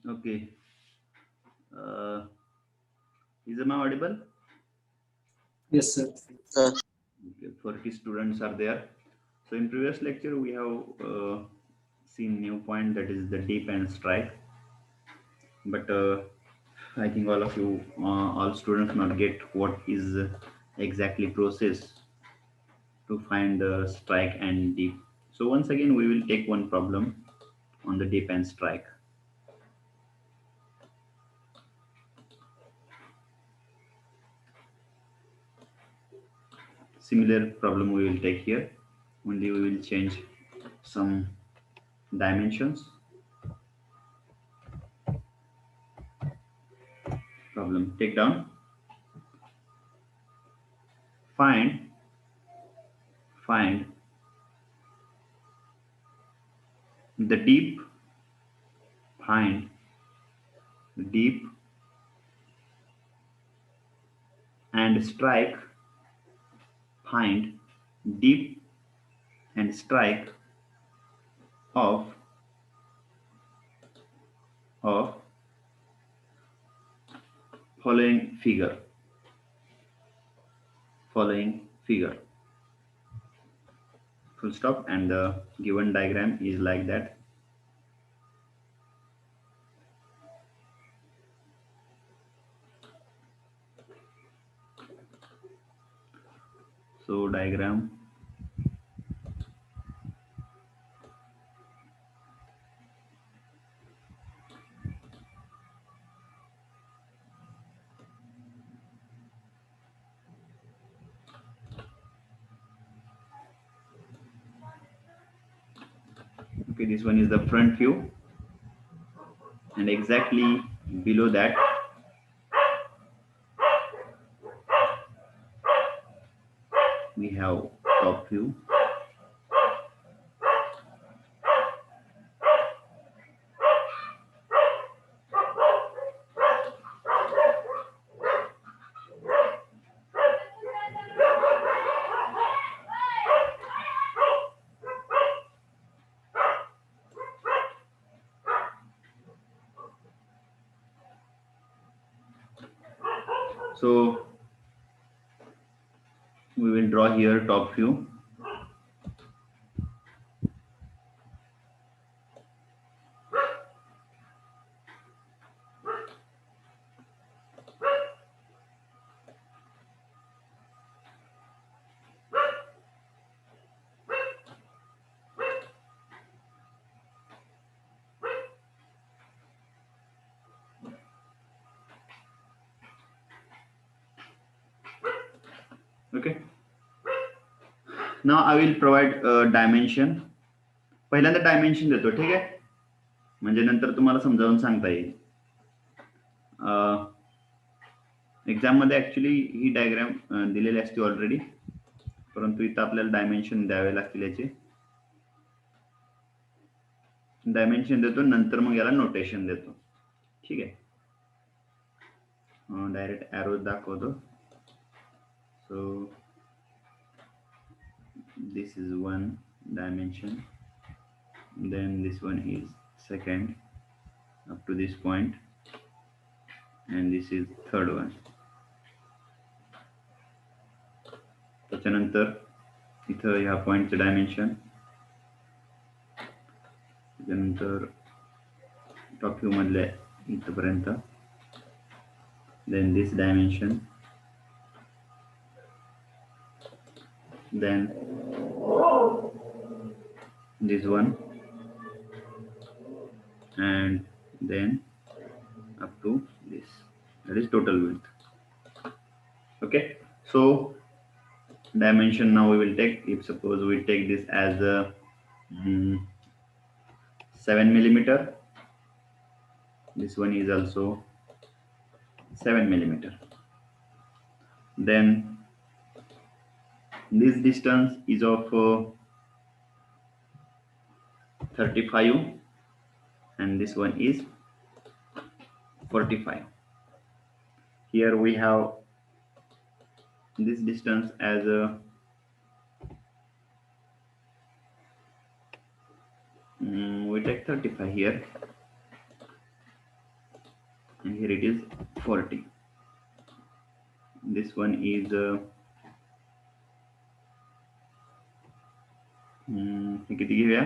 Okay. Uh, is am I audible? Yes, sir. Okay. 40 students are there. So in previous lecture we have seen new point, that is the dip and strike. But I think all of you, all students, not get what is exactly process to find the strike and dip. So once again we will take one problem on the dip and strike. Similar problem we will take here. Only we will change some dimensions. Problem take down. Find find the deep. Find deep and strike. Find deep and strike of of following figure. Following figure. Full stop, and the given diagram is like that. So diagram. Okay, this one is the front view, and exactly below that we have top view. So we will draw here top view. Okay. Now I will provide a dimension. पहिल्यांदा dimension देतो, ठीक आहे. म्हणजे नंतर तुम्हाला समजावून सांगता येईल. एक्झाम मध्ये ऍक्च्युली ही डायग्राम दिलेली असते ऑलरेडी, परंतु इथं आपल्याला डायमेन्शन द्यावे लागतील याचे. डायमेन्शन देतो, नंतर मग याला नोटेशन देतो. ठीक आहे. डायरेक्ट एरो दाखवतो. सो this is one dimension, then this one is second up to this point, and this is third one. त्याच्यानंतर इथं ह्या पॉइंटचं डायमेन्शन, त्याच्यानंतर टॉप व्ह्यू मधले इथपर्यंत, then this dimension, then this one, and then up to this. That is total width. Okay, so dimension now we will take, if suppose we take this as a 7 millimeter, this one is also 7 millimeter, then this distance is of 35, and this one is 45. Here we have this distance as a we take 35 here, and here it is 40. This one is हे किती घेऊया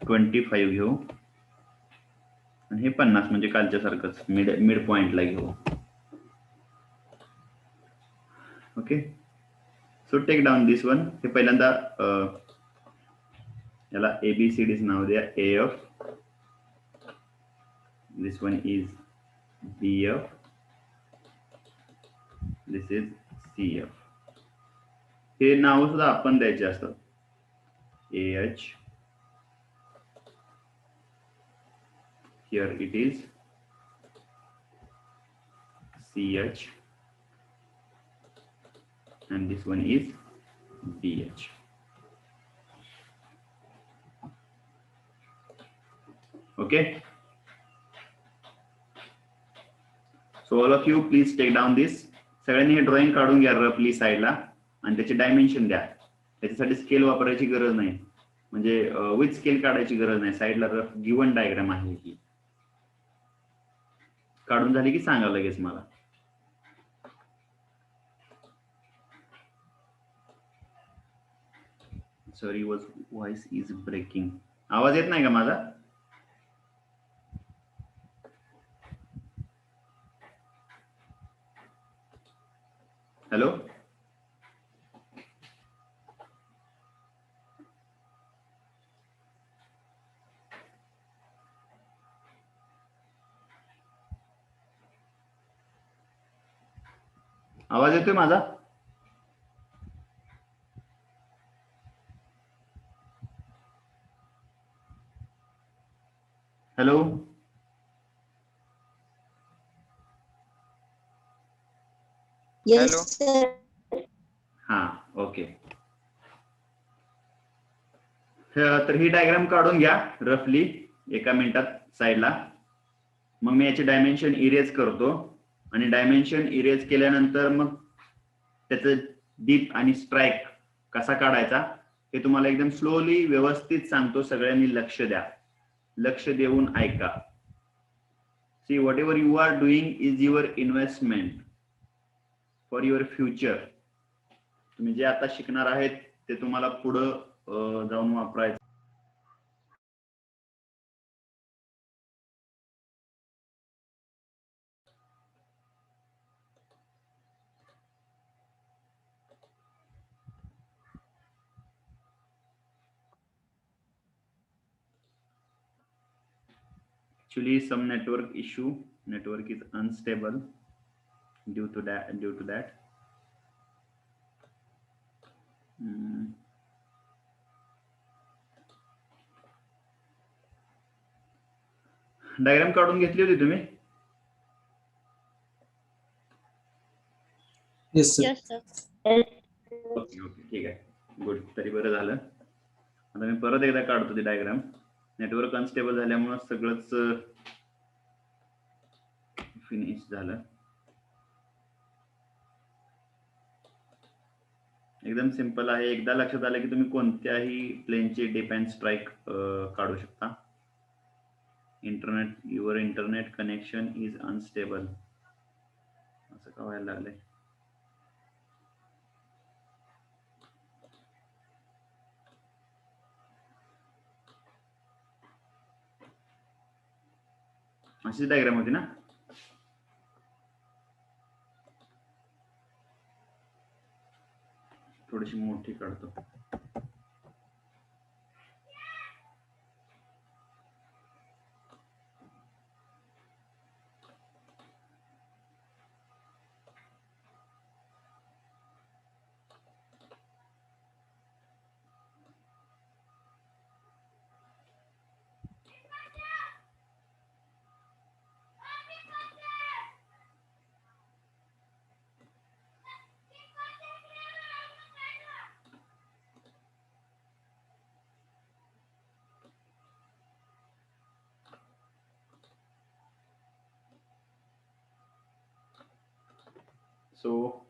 25 घेऊ आणि हे 50 म्हणजे कालच्या सारखंच mid पॉइंटला घेऊ. Okay, so take down this one. हे पहिल्यांदा याला ABCDs नाव द्या. AF, this one is BF, this is CF. हे नाव सुद्धा आपण द्यायचे असतात. AH, here it is CH, and this one is BH. Okay, so all of you please take down this. सगळ्यांनी हे drawing काढून घ्या रफली साइडला आणि त्याचे डायमेन्शन द्या. त्याच्यासाठी स्केल वापरायची गरज नाही, म्हणजे विथ स्केल काढायची गरज नाही. साइडला रफ गिवन डायग्राम आहे ही. काढून झाली की सांगा लगेच मला. Sorry, voice is breaking. आवाज येत नाही का माझा? हॅलो, आवाज येतोय माझा? Hello, Yes, sir. हा, ओके. तर ही डायग्राम काढून घ्या रफली एका मिनिटात साइडला. मग मी याचे डायमेन्शन इरेज करतो आणि डायमेन्शन इरेज केल्यानंतर मग त्याचं डीप आणि स्ट्राइक कसा काढायचा हे तुम्हाला एकदम स्लोली व्यवस्थित सांगतो. सगळ्यांनी लक्ष द्या, लक्ष देऊन ऐका. See, whatever you are doing is your investment for your future. तुम्ही जे आता शिकणार आहेत ते तुम्हाला पुढं जाऊन वापरायचं. Actually, some network issue. Network is unstable due to that. Diagram काढून घेतली होती तुम्ही? Yes, sir. Yes, sir. Okay, ठीक आहे, गुड. तरी बरं झालं. आता मी परत एकदा काढतो ती डायग्राम. नेटवर्क अनस्टेबल झाल्यामुळे सगळंच फिनिश झालं. एकदम सिंपल आहे. एकदा लक्षात आलं की तुम्ही कोणत्याही प्लेनचे डिप अँड स्ट्राइक काढू शकता. Your internet connection is unstable. असं का व्हायला लागलंय? अशीच डायग्राम होती ना? थोडीशी मोठी काढतो. So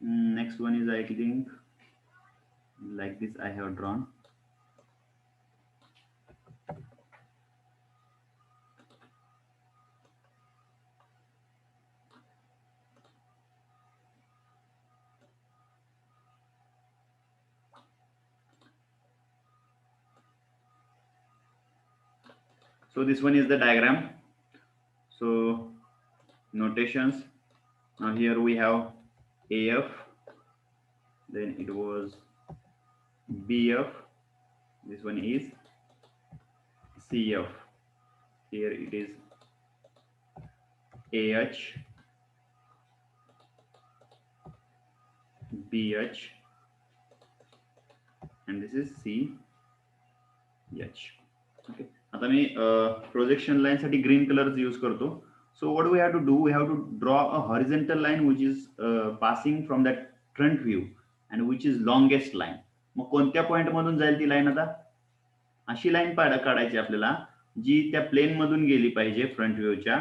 next one is, I think, like this I have drawn. So this one is the diagram. So notations. Now here we have AF, then it was BF, this one is CF, here it is AH, BH, and this is CH. Okay, आता मी projection line साठी green colour use करतो. So what do we have to do? We have to draw a horizontal line which is passing from that front view and which is longest line. मग कोणत्या point मधून जाईल ती line? आता अशी line काढायची आपल्याला जी त्या प्लेन मधून गेली पाहिजे फ्रंट व्ह्यूच्या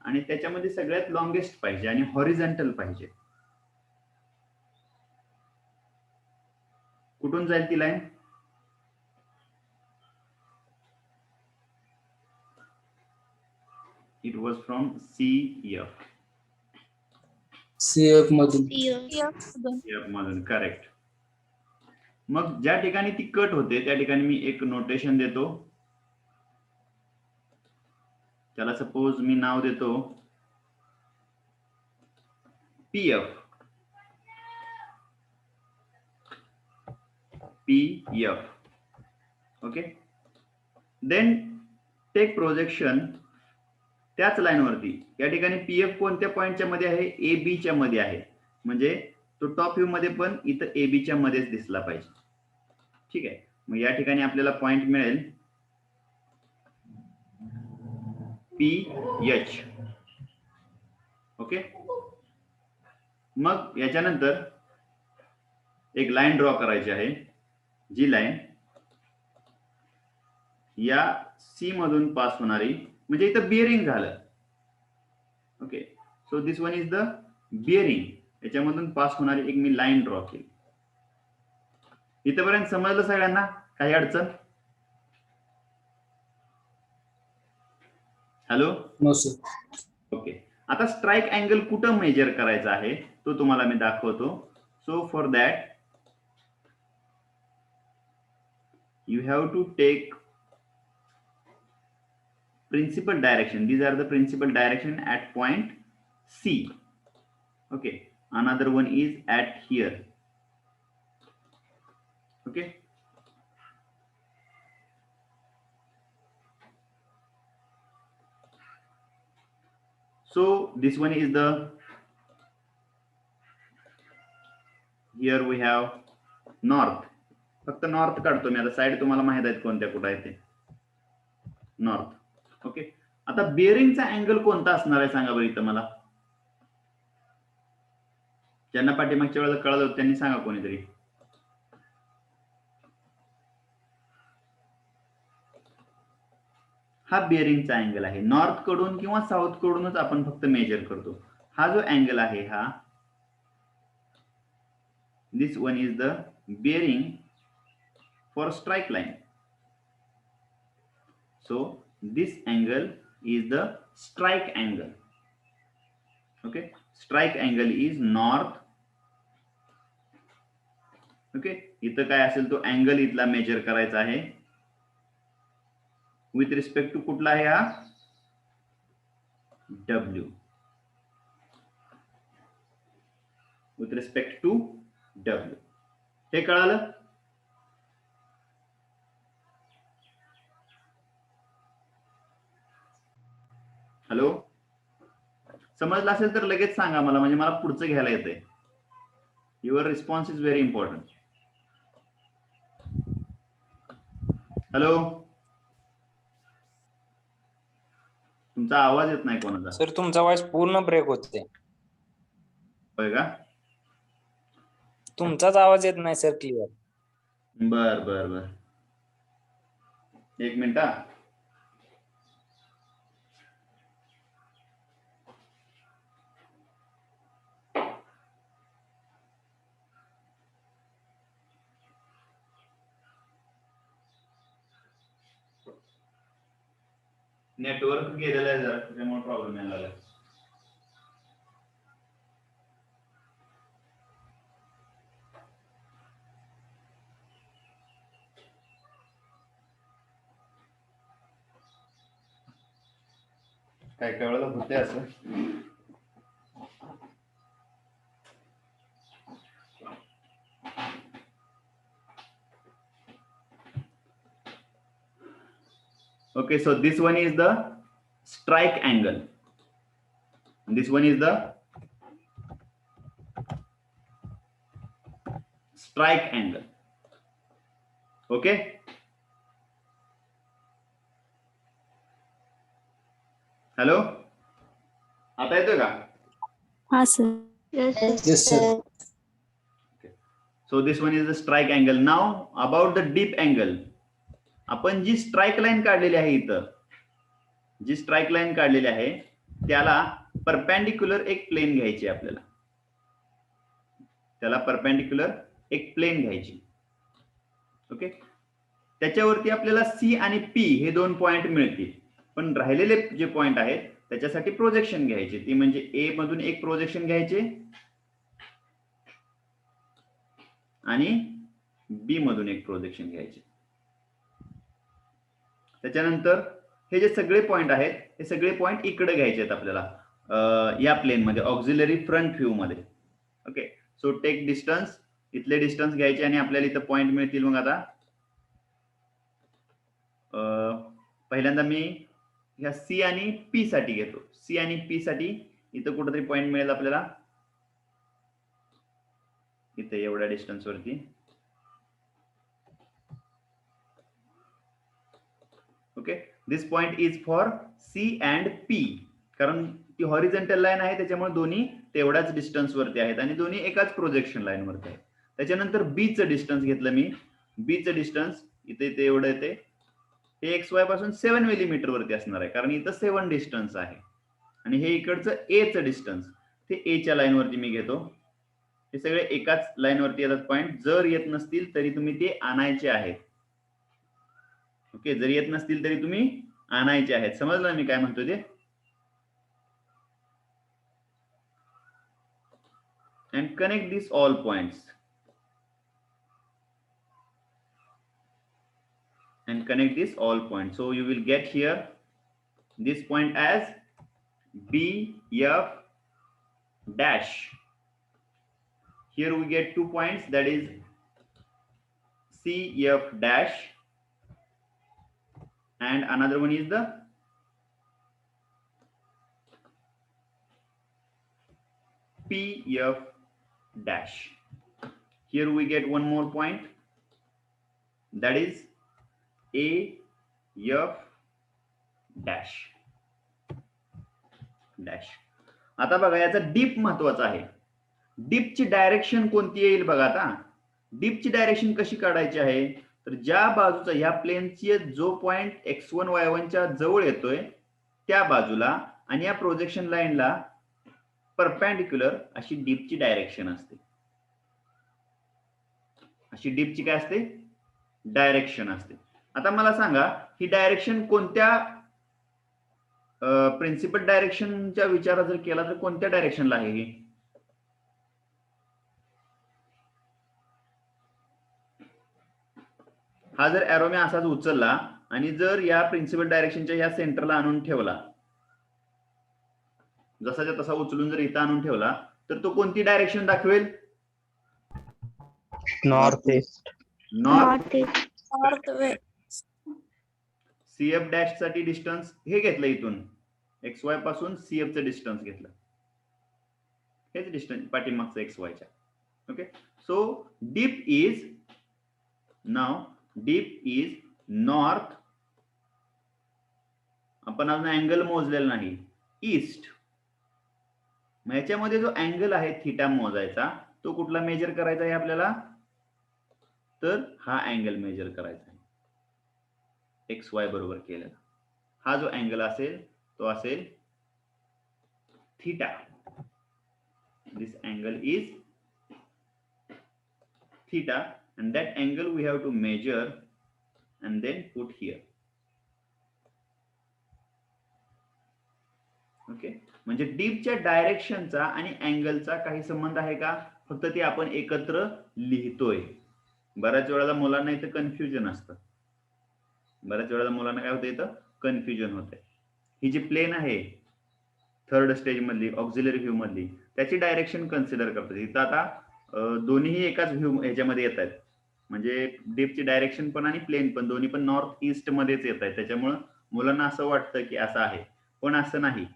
आणि त्याच्यामध्ये सगळ्यात लॉंगेस्ट पाहिजे आणि हॉरिझॉन्टल पाहिजे. कुठून जाईल ती line? It was from CF. CF मधून. CF मधून, करेक्ट. मग ज्या ठिकाणी ती कट होते त्या ठिकाणी मी एक नोटेशन देतो. त्याला सपोज मी नाव देतो PF. Okay, then take projection त्याच लाईन वरती. या ठिकाणी PF कोणत्या पॉइंटच्या मध्ये आहे? AB च्या मध्ये आहे. म्हणजे तो टॉप व्ह्यू मध्ये पण इथं AB च्या मध्येच दिसला पाहिजे. ठीक आहे, मग या ठिकाणी आपल्याला पॉइंट मिळेल PH. ओके, मग याच्यानंतर एक लाईन ड्रॉ करायची आहे, जी लाईन या C मधून पास होणारी, म्हणजे इथं बिअरिंग झालं. Okay, so this one is the bearing. याच्यामधून पास होणारी एक मी लाईन ड्रॉ केली. इथपर्यंत समजलं सगळ्यांना? काही अडचण? हॅलो? No sir. ओके, आता स्ट्राइक अँगल कुठं मेजर करायचा आहे तो तुम्हाला मी दाखवतो. So for that you have to take principal direction. These are the principal direction at point C. Okay, another one is at here. Okay, so this one is the, here we have north. फक्त north काढतो मी आता. Side तुम्हाला माहित आहेत कोणत्या कुठे आहे ते. नॉर्थ. ओके, आता बिअरिंगचा अँगल कोणता असणार आहे सांगा बरं इथं मला. ज्यांना पाठीमागच्या वेळेला कळलं त्यांनी सांगा कोणीतरी. हा बिअरिंगचा अँगल आहे. नॉर्थ कडून किंवा साऊथ कडूनच आपण फक्त मेजर करतो. हा जो अँगल आहे हा, this one is the bearing for strike line. So this angle is the strike angle. Okay, strike angle is north. Okay, इथं काय असेल तो अँगल इथला मेजर करायचा आहे विथ रिस्पेक्ट टू कुठला आहे हा? W. With respect to W. हे कळालं? हॅलो, समजलं असेल तर लगेच सांगा मला, म्हणजे मला पुढचं घ्यायला येतंय. Your response is very important. Hello, तुमचा आवाज येत नाही कोणाचा. सर तुमचा आवाज पूर्ण ब्रेक होते. होय का? तुमचाच आवाज येत नाही सर क्लिअर. बर बर बर, एक मिनिट. नेटवर्क गेलेलं आहे जरा, त्याच्यामुळे प्रॉब्लेम यायला लागला. काय काय वेळेला होते असं. Okay, so this one is the strike angle. This one is the strike angle. Okay. Hello, आता येतोय का? हाँ sir. Yes, sir. So this one is the strike angle. Now about the dip angle. आपण जी strike line काढलेली आहे इथं, जी strike line काढलेली आहे त्याला परपेंडिक्युलर एक प्लेन घ्यायची आपल्याला. त्याला परपेंडिक्युलर एक प्लेन घ्यायची. ओके, त्याच्यावरती आपल्याला सी आणि पी हे दोन पॉइंट मिळतील. पण राहिलेले जे पॉइंट आहेत त्याच्यासाठी प्रोजेक्शन घ्यायचे. ती म्हणजे ए मधून एक प्रोजेक्शन घ्यायचे आणि बी मधून एक प्रोजेक्शन घ्यायचे. त्याच्यानंतर हे जे सगळे पॉइंट आहेत हे सगळे पॉइंट इकडे घ्यायचे आहेत आपल्याला या प्लेन मध्ये, ऑक्झिलरी फ्रंट व्ह्यू मध्ये. ओके, सो टेक डिस्टन्स, इथले डिस्टन्स घ्यायचे आणि आपल्याला इथं पॉइंट मिळतील. मग आता पहिल्यांदा मी ह्या सी आणि पी साठी घेतो. सी आणि पी साठी इथं कुठेतरी पॉइंट मिळेल आपल्याला, इथे एवढ्या डिस्टन्स वरती. Okay, this point is for C and P, कारण ती हॉरिझॉन्टल लाईन आहे त्याच्यामुळे दोन्ही तेवढ्याच डिस्टन्स वरती आहेत आणि दोन्ही एकाच प्रोजेक्शन लाईन वरती आहेत. त्याच्यानंतर बी चं डिस्टन्स घेतलं मी. बी चं डिस्टन्स इथे एवढं येते. हे एक्स वाय पासून 7 मिलीमीटर वरती असणार आहे, कारण इथं 7 डिस्टन्स आहे. आणि हे इकडचं ए चं डिस्टन्स ते ए च्या लाईन वरती मी घेतो. हे सगळे एकाच लाईन वरती येतात पॉइंट. जर येत नसतील तरी तुम्ही ते आणायचे आहेत. ओके, जर येत नसतील तरी तुम्ही आणायचे आहेत. समजलं मी काय म्हणतो ते? And connect these all points. And connect these all points. So you will get here this point as B F dash. Here we get 2 points, that is C F dash, and another one is the P F dash. Here we get one more point, that is A F dash. dash. आता बघा याचा deep महत्वाचा आहे. डीपची direction कोणती येईल बघा. आता डीपची direction कशी काढायची आहे, तर ज्या बाजूचा ह्या प्लेनची जो पॉइंट x1 y1 च्या जवळ येतोय त्या बाजूला आणि या प्रोजेक्शन लाईनला परपेंडिक्युलर अशी डीपची डायरेक्शन असते. अशी डीपची काय असते? डायरेक्शन असते. आता मला सांगा ही डायरेक्शन कोणत्या प्रिन्सिपल डायरेक्शनच्या विचार जर केला तर कोणत्या डायरेक्शनला आहे ही? हा जर एरो मी असाच उचलला आणि जर या प्रिन्सिपल डायरेक्शनच्या या सेंटरला आणून ठेवला, जसाच्या तसा उचलून जर इथं आणून ठेवला तर तो कोणती डायरेक्शन दाखवेल? North east. North. North west. CF dash साठी डिस्टन्स हे घेतलं इथून एक्स वाय पासून सीएफ चं डिस्टन्स घेतलं. हेच डिस्टन्स पाठीमागचं एक्स वायच्या. ओके, सो डीप इज नाव डीप इज नॉर्थ. आपण अजून अँगल मोजलेला नाही, ईस्ट. मग याच्यामध्ये जो अँगल आहे थीटा मोजायचा तो कुठला मेजर करायचा आहे आपल्याला? तर हा अँगल मेजर करायचा आहे एक्स वाय बरोबर केलेला. हा जो अँगल असेल तो असेल theta. This angle is theta and that angle we have to measure and then put here. Okay, म्हणजे डीपच्या डायरेक्शनचा आणि अँगलचा काही संबंध आहे का? फक्त ते आपण एकत्र लिहितोय. बऱ्याच वेळेला मुलांना इथं कन्फ्युजन असतं. बऱ्याच वेळेला मुलांना काय होतं, इथं कन्फ्युजन होतंय. ही जी प्लेन आहे थर्ड स्टेज मधली ऑक्झिलरी व्ह्यू मधली त्याची डायरेक्शन कन्सिडर करतात. इथं आता दोन्हीही एकाच व्ह्यू ह्याच्यामध्ये येत आहेत, म्हणजे डीपची डायरेक्शन पण आणि प्लेन पण दोन्ही पण नॉर्थ ईस्ट मध्येच येत आहेत. त्याच्यामुळं मुलांना असं वाटतं की असं आहे, पण असं नाही.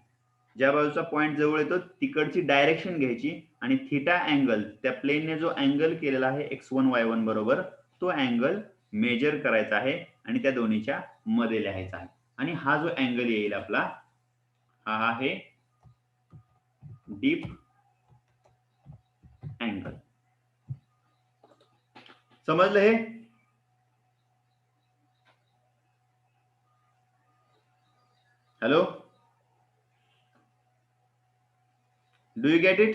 ज्या बाजूचा पॉईंट जवळ येतो तिकडची डायरेक्शन घ्यायची आणि थिटा अँगल, त्या प्लेनने जो अँगल केलेला आहे x1 y1 बरोबर, तो अँगल मेजर करायचा आहे आणि त्या दोन्हीच्या मध्ये लिहायचा आहे. आणि हा जो अँगल येईल आपला, हा आहे डीप अँगल. समजलं हे? Hello, do you get it?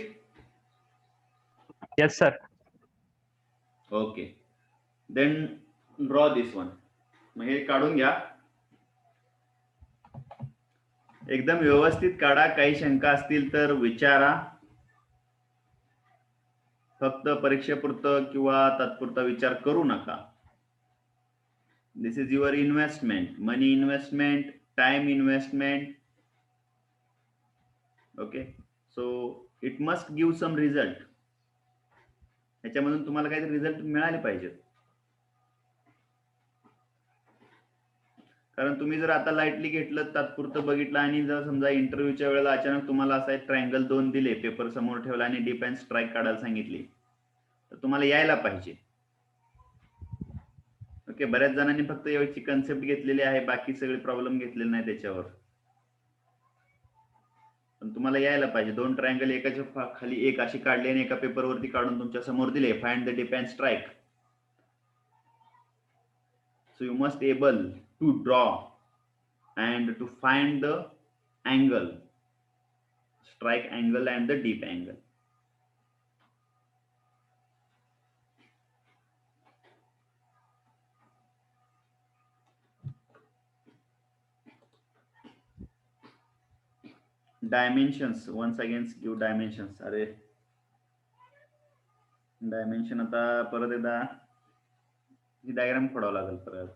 Yes, sir. Okay, then draw this one. मग हे काढून घ्या, एकदम व्यवस्थित काढा. काही शंका असतील तर विचारा. फक्त परीक्षेपुरतं किंवा तात्पुरता विचार करू नका. This is your investment, money investment, time investment. Okay, so it must give some result. याच्यामधून तुम्हाला काहीतरी रिझल्ट मिळाले पाहिजेत. कारण तुम्ही जर आता लाईटली घेतलं, तात्पुरतं बघितलं आणि जर समजा इंटरव्ह्यूच्या वेळेला अचानक तुम्हाला असा एक ट्रायंगल 2 दिले, पेपर समोर ठेवला आणि डीप अँड स्ट्राईक काढायला सांगितली, तर तुम्हाला यायला पाहिजे. ओके, बऱ्याच जणांनी फक्त याची कन्सेप्ट घेतलेली आहे, बाकी सगळे प्रॉब्लेम घेतलेले नाही त्याच्यावर. पण तुम्हाला यायला पाहिजे. 2 ट्रायंगल एकाच्या खाली एक अशी काढली आणि एका पेपरवरती काढून तुमच्या समोर दिले, find the deep and strike. So you must able to draw and to find the angle, strike angle and the deep angle. Dimensions, once again give dimensions. अरे डायमेन्शन आता परत एकदा ही डायग्राम खोडावं लागेल परत.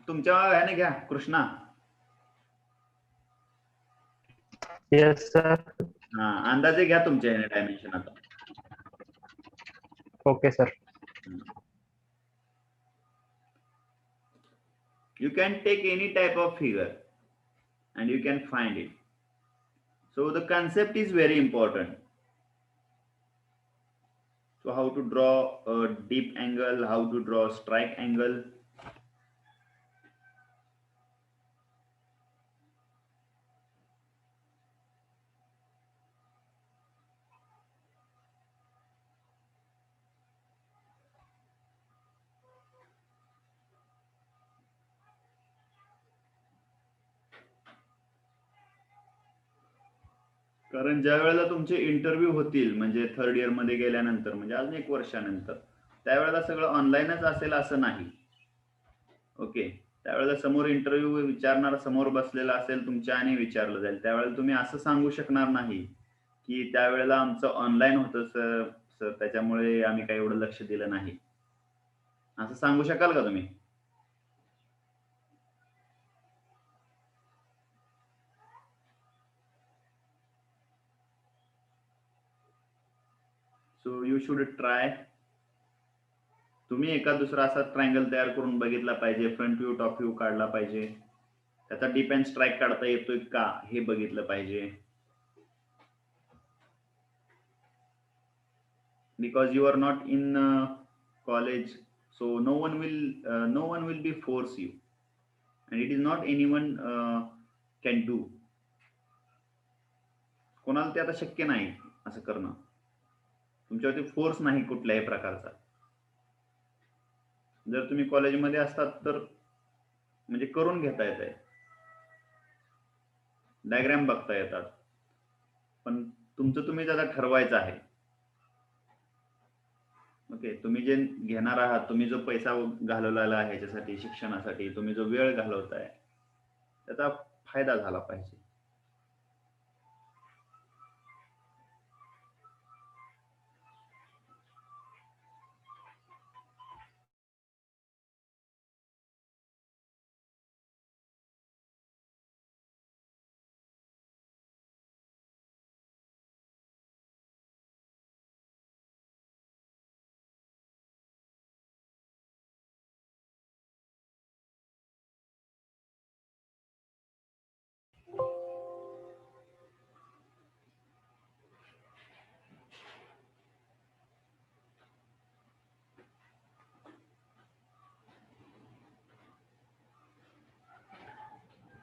तुमच्या ह्याने घ्या कृष्णा. Yes, sir. हा, अंदाजे घ्या तुमच्या ह्याने डायमेन्शन आता. Okay, sir. You can take any type of figure and you can find it. So the concept is very important. So how to draw a deep angle, how to draw strike angle. कारण ज्या वेळेला तुमचे interview होतील, म्हणजे third year मध्ये गेल्यानंतर, म्हणजे अजून 1 वर्षानंतर, त्यावेळेला सगळं ऑनलाईनच असेल असं नाही. ओके, त्यावेळेला समोर इंटरव्ह्यू विचारणारा समोर बसलेला असेल तुमच्या आणि विचारलं जाईल. त्यावेळेला तुम्ही असं सांगू शकणार नाही की त्यावेळेला आमचं ऑनलाईन होतं सर, त्याच्यामुळे आम्ही काही एवढं लक्ष दिलं नाही. असं सांगू शकाल का तुम्ही? So you should try. तुम्ही एका दुसरा असा ट्रायंगल तयार करून बघितला पाहिजे, फ्रंट व्ह्यू टॉप व्ह्यू काढला पाहिजे, त्याचा डीप अँड स्ट्राईक काढता येतोय का हे बघितलं पाहिजे. Because you are not in college, so no one will be force you, and it is not anyone can do. कोणाला ते आता शक्य नाही असं करणं. तुमच्यावरती फोर्स नाही कुठल्याही प्रकारचा. जर तुम्ही कॉलेजमध्ये असतात तर म्हणजे करून घेता येत आहे, डायग्राम बघता येतात, पण तुमचं तुम्ही त्याला ठरवायचं आहे. ओके, तुम्ही जे घेणार आहात, तुम्ही जो पैसा घालवलेला आहे ह्याच्यासाठी, शिक्षणासाठी तुम्ही जो वेळ घालवताय, त्याचा फायदा झाला पाहिजे.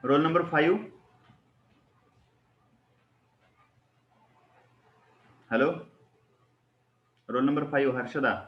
Roll number 5. Hello, roll number 5 Harshada.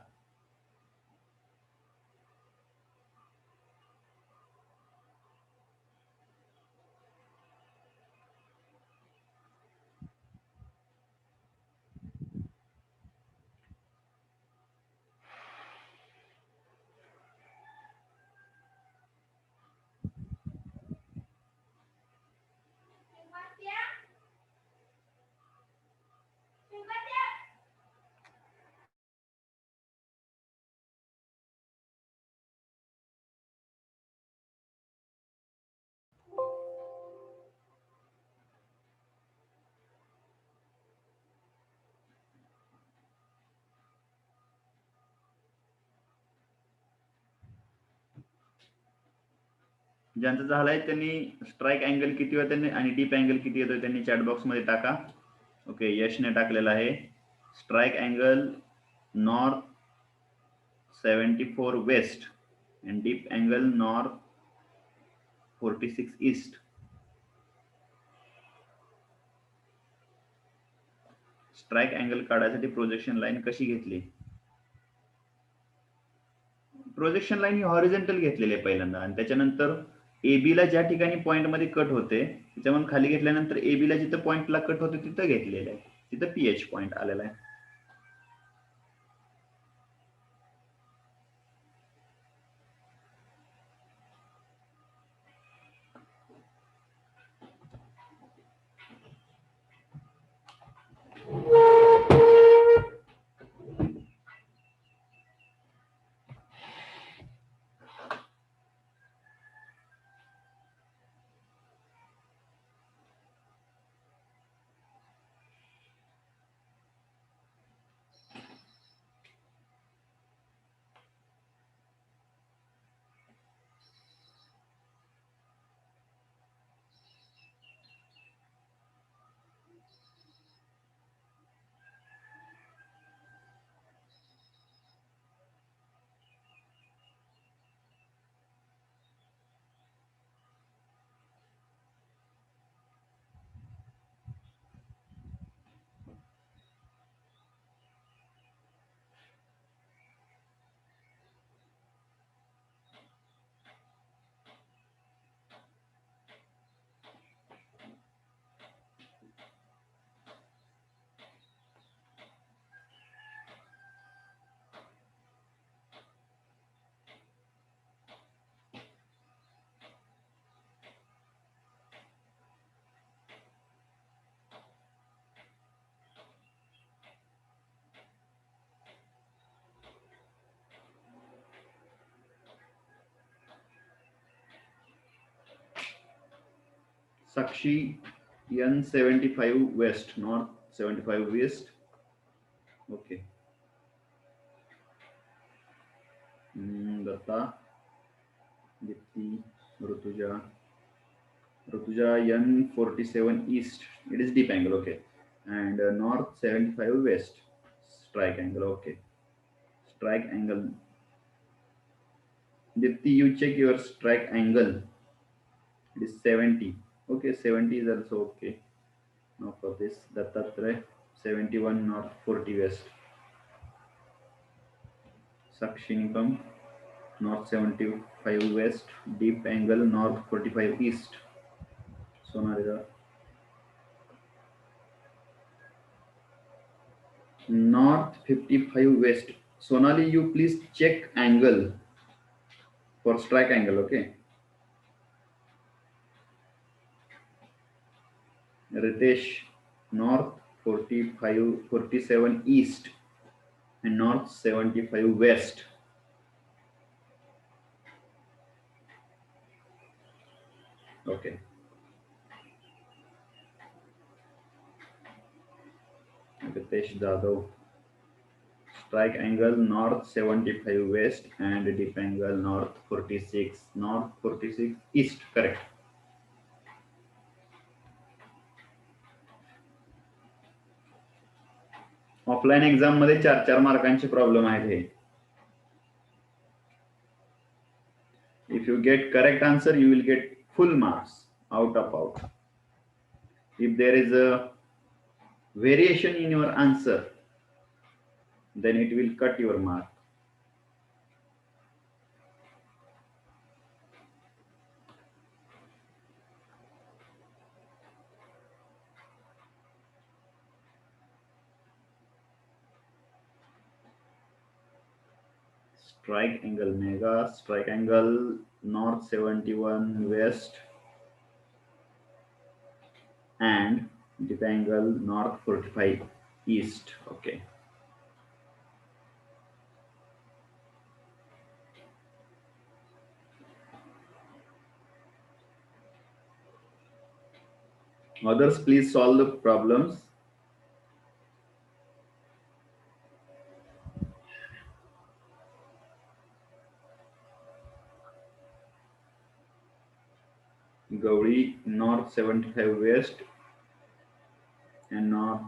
ज्यांचं झालंय त्यांनी स्ट्राइक अँगल किती होते त्यांनी आणि डीप अँगल किती येतोय त्यांनी चॅट बॉक्स मध्ये टाका. ओके, यशने टाकलेला आहे strike angle north 74 west and deep angle north 46 east. Strike angle काढायसाठी प्रोजेक्शन लाईन कशी घेतली? प्रोजेक्शन लाईन ही हॉरिझॉन्टल घेतलेली आहे पहिल्यांदा आणि त्याच्यानंतर AB ला ज्या ठिकाणी पॉइंट मध्ये कट होते त्याच्यामधून खाली घेतल्यानंतर AB ला जिथं पॉइंटला कट होते तिथं घेतलेलं आहे, तिथं PH पॉइंट आलेला आहे. साक्षी N75 west, north 75 west. Okay. Datta, Dipti, Rutuja N47 east. It is deep angle, okay. And north 75 west, strike angle, okay. Strike angle. Dipti, you check your strike angle. It is 70. Okay, 70 is also okay. Now for this, Dattatray 71 north 40 west. Sakshinikam north 75 west, deep angle north 45 east. Sonarida north 55 west. Sonali, you please check angle for strike angle, okay? Ritesh north 47 east and north 75 west. Okay. Ritesh Jadhav, strike angle north 75 west and deep angle north 46 east, correct. Offline exam मध्ये 4-4 मार्कांचे problem आहेत हे. If you get correct answer, you will get full marks. out of out. If there is a variation in your answer, then it will cut your mark. Strike angle mega, strike angle north 71 west, and dip angle north 45 east. Okay. Others, please solve the problems. Gauri north 75 west and north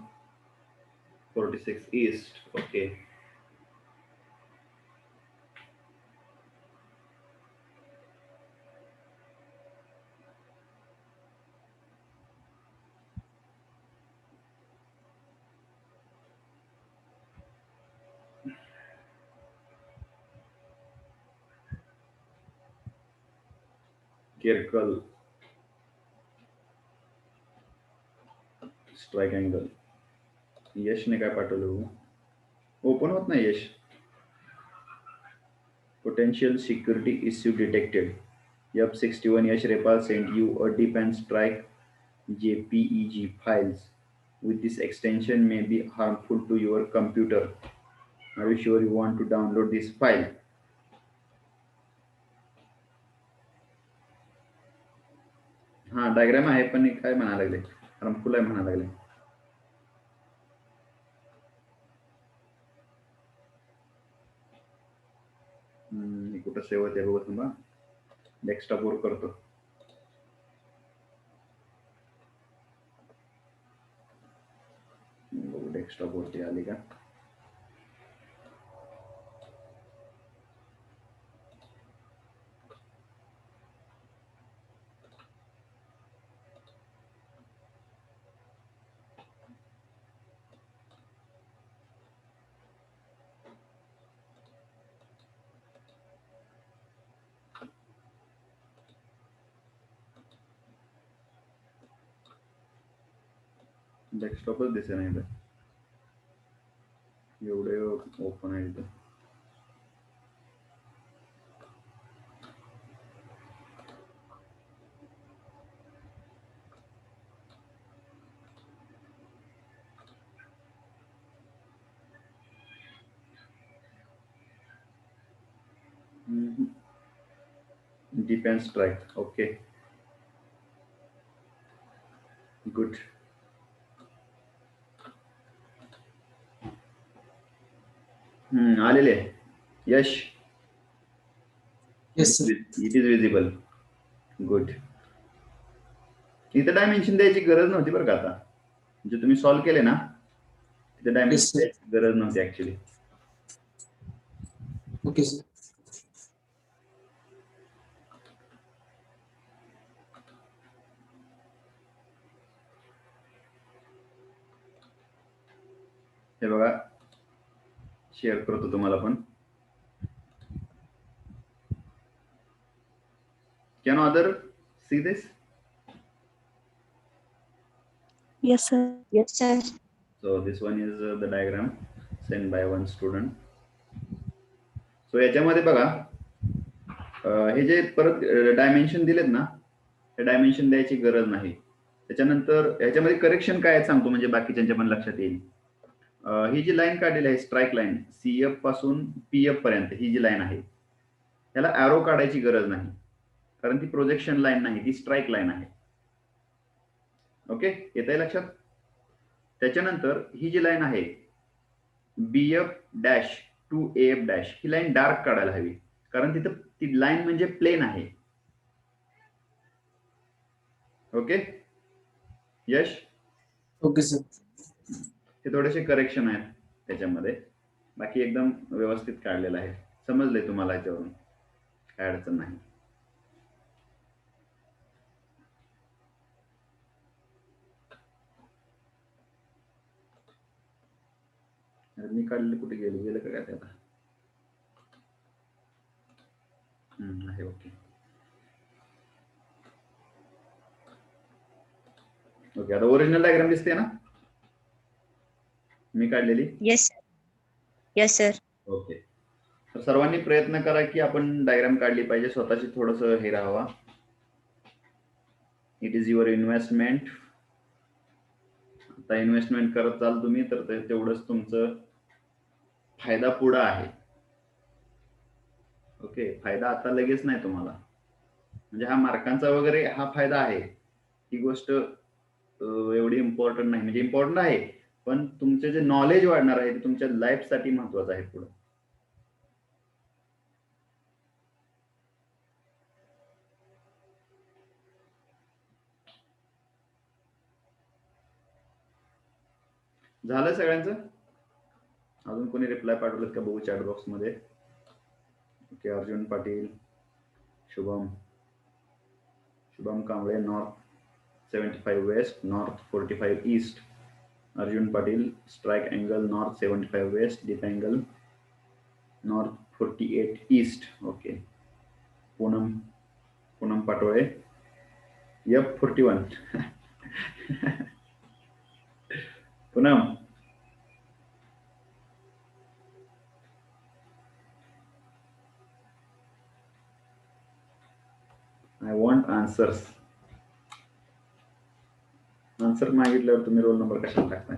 46 east. Okay. Kirkal strike angle. यश ने काय पाठवलं? Open होत नाही यश. Potential security issue detected. F61 Yash Repal sent you a dip and strike JPEG files. With this extension may be harmful to your computer. Are you sure you want to download this file? हाँ diagram आहे पण काय म्हणायला लागले? Harmful आहे म्हणायला लागले. कुठं सेव होते बघा थांबा. डेस्कटॉप वर करतो. डेस्कटॉप वरती आली का? डेस्कटॉपच दिसे नाही इथं. एवढे ओपन आहे इथं. Dip and strike. Okay. Good. आलेले. यश. Yes, sir. It is visible. Good. इथं डायमेन्शन द्यायची गरज नव्हती बरं का आता. जे तुम्ही सॉल्व्ह केले ना तिथे Yes, डायमेन्शन sir. द्यायची गरज नव्हती ऍक्च्युली. Okay, sir. हे बघा शेअर करतो तुम्हाला पण. Can other see this? Yes, sir. Yes, sir. So this one is the diagram sent by one student. So याच्यामध्ये बघा हे जे परत डायमेन्शन दिलेत ना हे डायमेन्शन द्यायची गरज नाही. त्याच्यानंतर ह्याच्यामध्ये करेक्शन काय आहे सांगतो म्हणजे बाकीच्यांच्या पण लक्षात येईल. ही जी लाईन काढलेली आहे स्ट्राईक लाईन CF पासून PF पर्यंत ही जी लाईन आहे त्याला ॲरो काढायची गरज नाही कारण ती प्रोजेक्शन लाईन नाही ती स्ट्राईक लाईन आहे. ओके येत आहे लक्षात. त्याच्यानंतर ही जी लाईन आहे BF dash to AF dash ही लाईन डार्क काढायला हवी कारण तिथं ती लाईन म्हणजे प्लेन आहे. ओके यश. Okay, sir. हे थोडेसे करेक्शन आहेत त्याच्यामध्ये बाकी एकदम व्यवस्थित काढलेलं आहे. समजले तुम्हाला याच्यावरून काय अडचण नाही. काढलेलं कुठे गेलं का काय ते आता? आहे ओके. ओके, आता ओरिजिनल डायग्राम दिसते ना मी काढलेली? Yes, sir. Yes, sir. Okay, तर सर्वांनी प्रयत्न करा की आपण डायग्राम काढली पाहिजे, स्वतःची थोडस हे राहावा. It is your investment. आता इन्व्हेस्टमेंट करत चाल तुम्ही तर तेवढंच तुमचं फायदा पुढं आहे. ओके, फायदा आता लगेच नाही तुम्हाला, म्हणजे हा मार्कांचा वगैरे हा फायदा आहे, ही गोष्ट एवढी इम्पॉर्टंट नाही, म्हणजे इम्पॉर्टंट आहे पण तुमचे जे नॉलेज वाढणार आहे ते तुमच्या लाईफ साठी महत्वाचं आहे पुढे. झालं सगळ्यांचं? अजून कोणी रिप्लाय पाठवलेत का बघू चॅट बॉक्स मध्ये. Okay, Arjun Patil, Shubham Kamble, north 75 west, north 45 east. Arjun Patil, strike angle north 75 west, dip angle north 48 east. Okay, Poonam Patole, F41. Poonam, I want answers. Answer मागितल्यावर तुम्ही रोल नंबर कशाला टाकताय?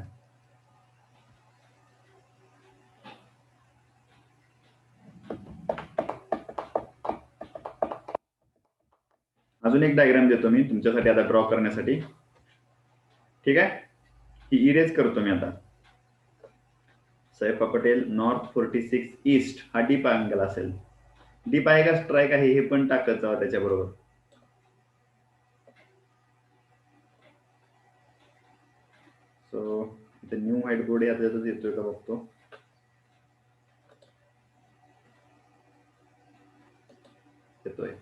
अजून एक डायग्राम देतो मी तुमच्यासाठी आता ड्रॉ करण्यासाठी. ठीक आहे, ही इरेज करतो मी आता. सैफा पटेल, नॉर्थ 46 ईस्ट, हा डीप अँगल असेल. डीप आहे का स्ट्राइक आहे हे पण टाकत जावा त्याच्याबरोबर. सो इथे न्यू व्हाईट बोर्ड यातच येतोय का बघतो. येतोय.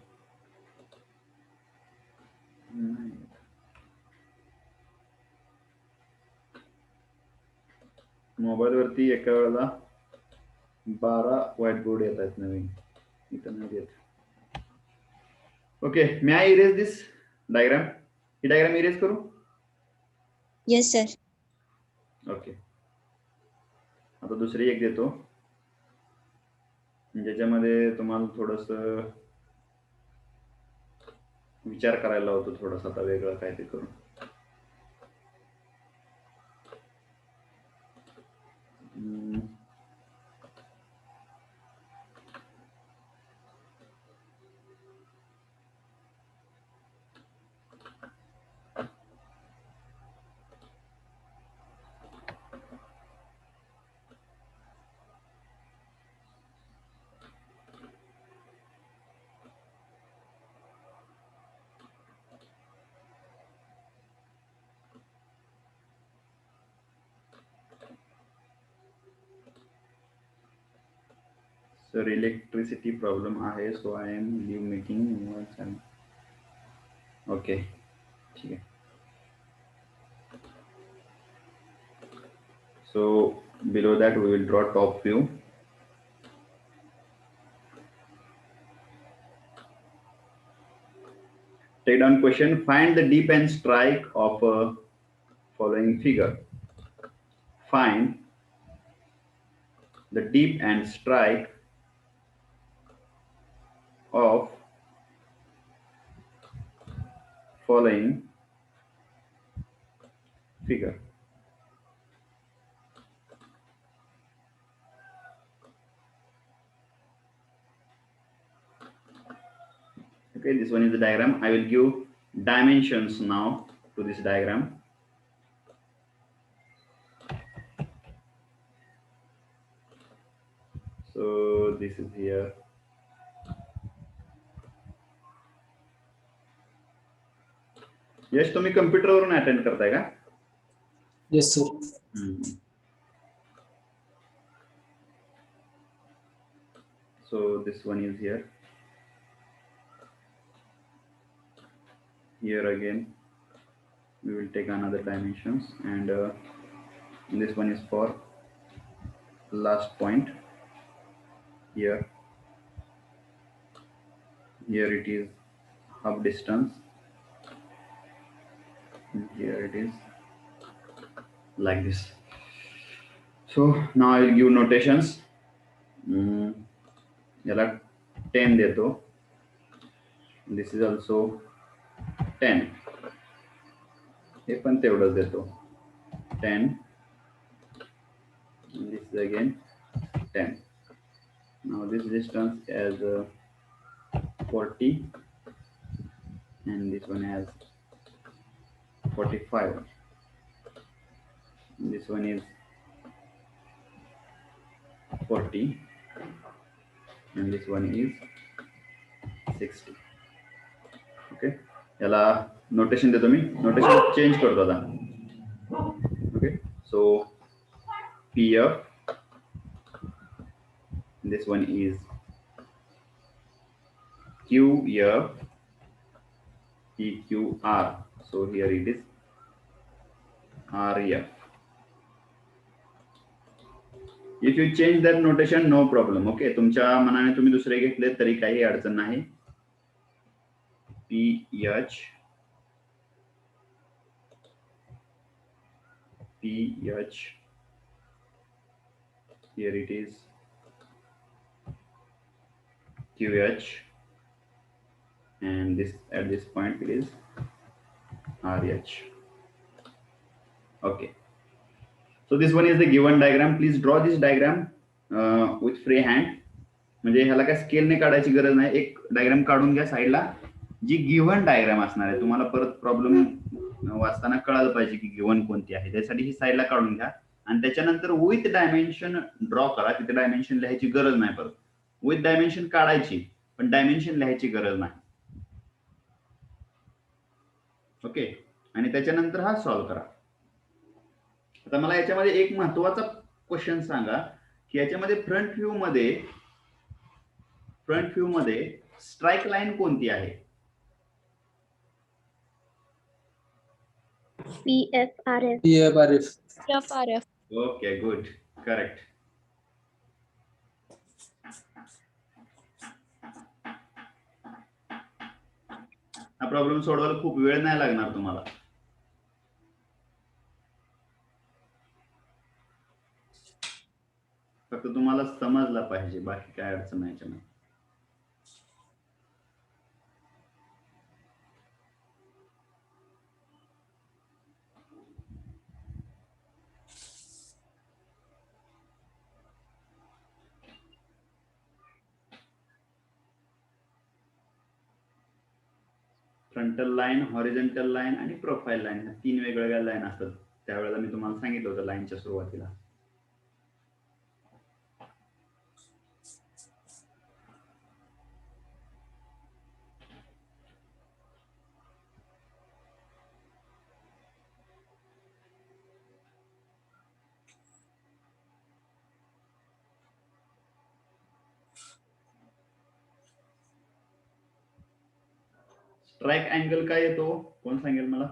मोबाईल वरती एका वेळेला 12 व्हाईट बोर्ड येत आहेत नवीन, इथं नाही येत. Okay, may I erase this diagram? He diagram erase करू? Yes, sir. ओके, आता दुसरी एक देतो ज्याच्यामध्ये तुम्हाला थोडस विचार करायला होतो, थोडस आता वेगळं काय ते करून. सर इलेक्ट्रिसिटी प्रॉब्लेम आहे, सो I am leave meeting. Okay, ठीक आहे. So below that we will draw top view. Take down question, find the deep and strike of a following figure. Find the deep and strike of following figure. Okay, this one is the diagram. I will give dimensions now to this diagram. So this is here. यश, तुम्ही कम्प्युटरवरून attend करताय का? Yes, sir. So this one is here. Here again we will take another dimensions, and this one is for last point here. Here it is half distance. Here it is like this. So now I'll give notations. याला 10 देतो. This is also 10. हे पण तेवढंच देतो. 10. And this is again 10. Now this distance as 40 and this one has 45. This one is 40 and this one is 60. Okay, याला notation देतो मी. Notation change करतो आता. Okay, so PF, this one is QF, PQR. So here it is RF. If you change that notation, no problem. Okay, तुमच्या मनाने तुम्ही दुसरे घेतले तरी काही अडचण नाही. PH, here it is QH, and this at this point it is RH. Okay, so this one is the given diagram. Please draw this diagram with free hand. म्हणजे ह्याला काय स्केलने काढायची गरज नाही. एक डायग्राम काढून घ्या साईडला, जी गिव्हन डायग्राम असणार आहे. तुम्हाला परत प्रॉब्लेम वाचताना कळायला पाहिजे की गिव्हन कोणती आहे. त्यासाठी ही साईडला काढून घ्या आणि त्याच्यानंतर विथ डायमेन्शन ड्रॉ करा. तिथे डायमेन्शन लिहायची गरज नाही. परत विथ डायमेन्शन काढायची पण डायमेन्शन लिहायची गरज नाही. ओके, आणि त्याच्यानंतर हा सॉल्व्ह करा. आता मला याच्यामध्ये एक महत्वाचा क्वेश्चन सांगा की याच्यामध्ये फ्रंट व्ह्यू मध्ये स्ट्राइक लाईन कोणती आहे? PFRF. PFRF. PFRF. Okay, good, correct. हा प्रॉब्लेम सोडवायला खूप वेळ नाही लागणार तुम्हाला. फक्त तुम्हाला समजला पाहिजे, बाकी काय अडचण नाही याच्यामध्ये. फ्रंटल लाईन, हॉरिझॉन्टल लाईन आणि प्रोफाईल लाईन, ह्या 3 वेगवेगळ्या लाईन असतात. त्यावेळेला मी तुम्हाला सांगितलं होतं लाईनच्या सुरुवातीला. स्ट्राइक अँगल काय येतो? कोण सांगेल मला?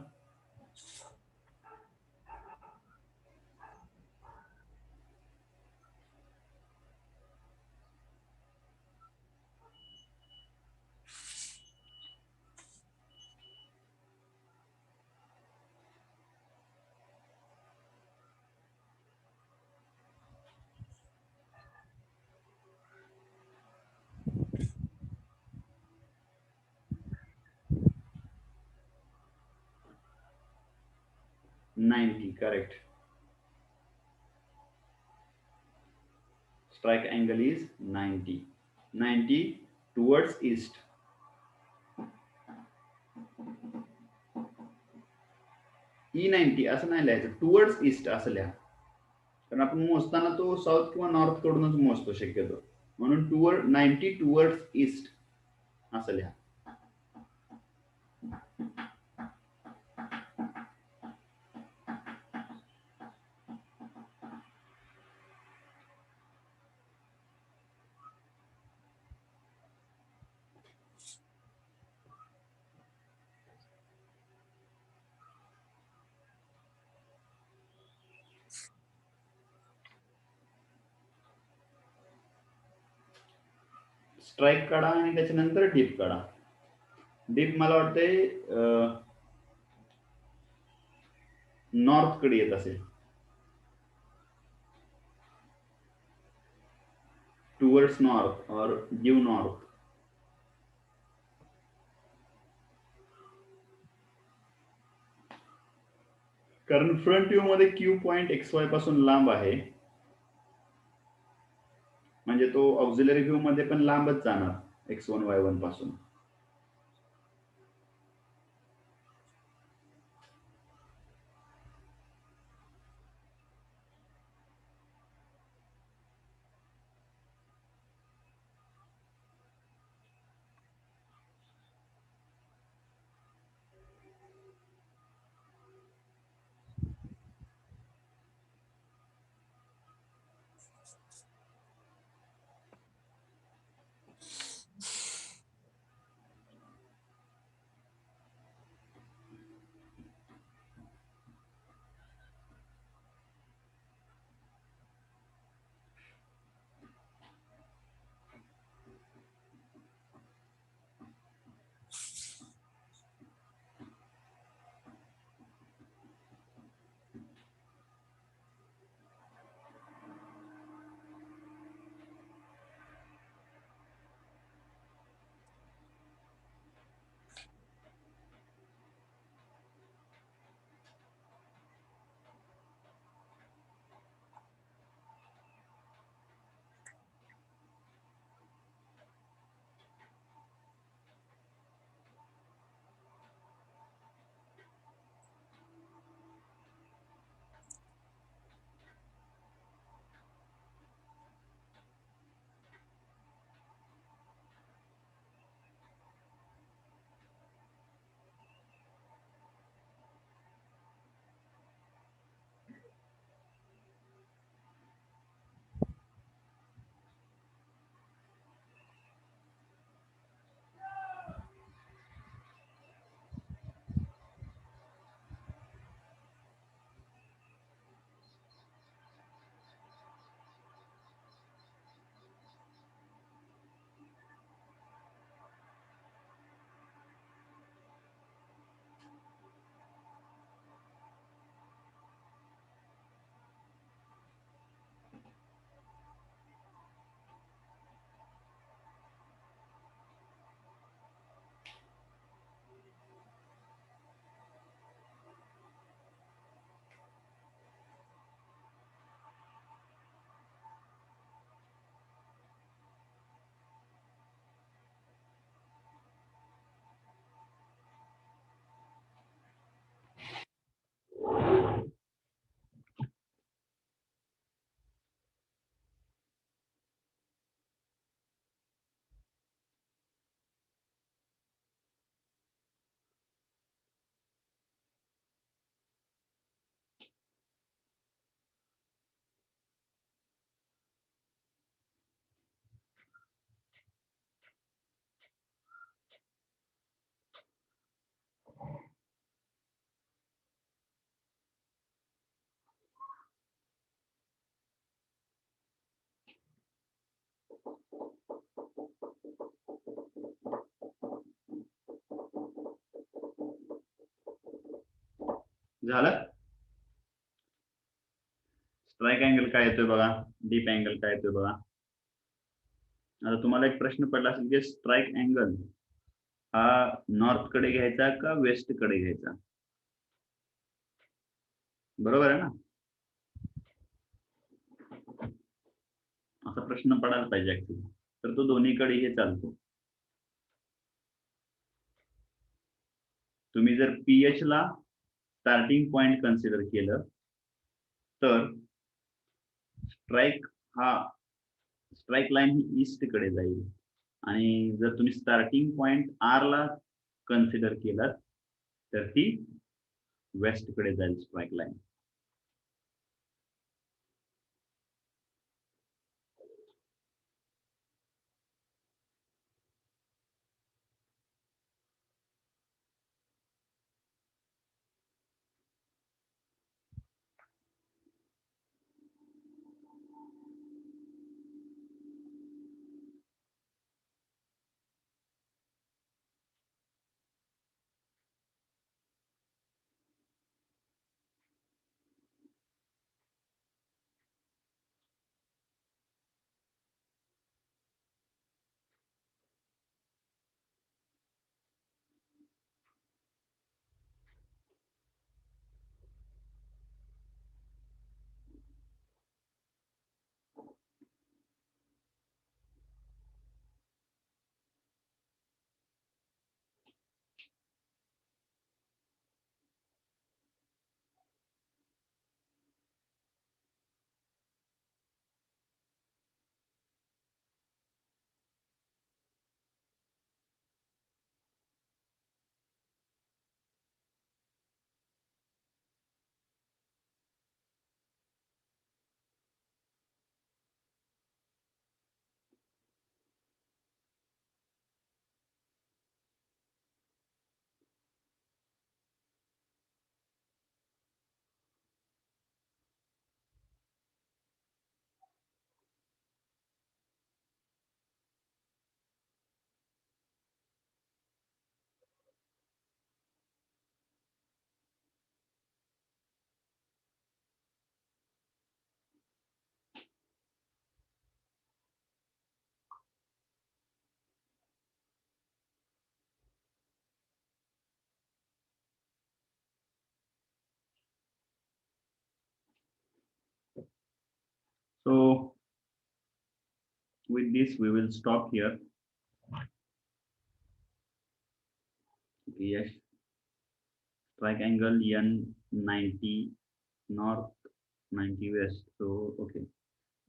$90, correct. Strike angle is 90. 90 towards east. E90 असं नाही लिहायचं, टुवर्ड्स ईस्ट असं लिहा. कारण आपण मोजताना तो साऊथ किंवा नॉर्थ कडूनच मोजतो शक्यतो. म्हणून 90 टुवर्ड्स ईस्ट असं लिहा. स्ट्राईक काढा आणि त्याच्यानंतर डीप काढा. डीप मला वाटतंय नॉर्थ कडे येत असेल, टुवर्ड्स नॉर्थ और ड्यू नॉर्थ. कारण फ्रंट व्ह्यू मध्ये क्यू पॉइंट XY पासून लांब आहे, म्हणजे तो ऑक्झिलरी व्ह्यू मध्ये पण लांबच जाणार X1 Y1 पासून. झालं. स्ट्राईक अँगल काय येतोय बघा, डीप अँगल काय येतोय बघा. आता तुम्हाला एक प्रश्न पडला असेल की स्ट्राईक अँगल हा नॉर्थ कडे घ्यायचा का वेस्ट कडे घ्यायचा. बरोबर आहे ना, असा प्रश्न पडायला पाहिजे ऍक्च्युली. तर तो दोन्हीकडे हे चालतो. तुम्ही जर PH ला स्टार्टिंग पॉइंट कन्सिडर केलं तर स्ट्राईक लाईन ही ईस्ट कडे जाईल, आणि जर तुम्ही स्टार्टिंग पॉइंट R ला कन्सिडर केलं तर ती वेस्ट कडे जाईल strike line. So with this, we will stop here. Okay, yes. Strike angle N90 north, 90 west. So, okay.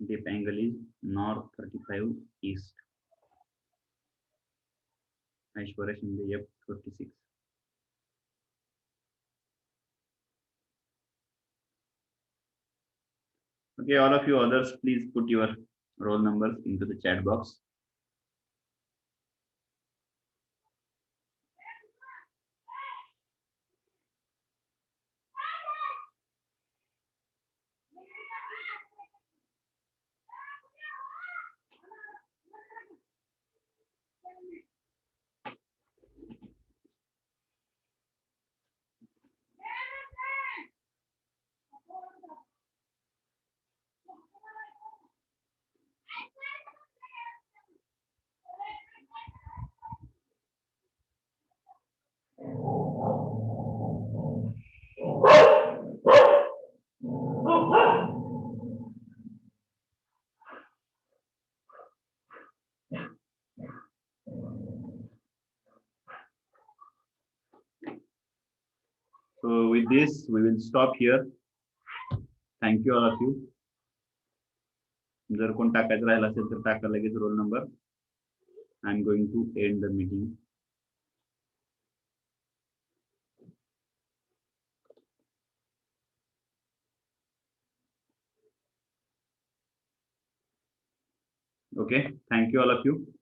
Dip angle is north 35 east. Aishwarya Shinde F46. Okay, all of you others, please put your roll numbers into the chat box. So with this, we will stop here. Thank you all of you. जर कोण टाकायचं राहिला असेल तर टाका लगेच roll number. I am going to end the meeting. Okay, thank you all of you.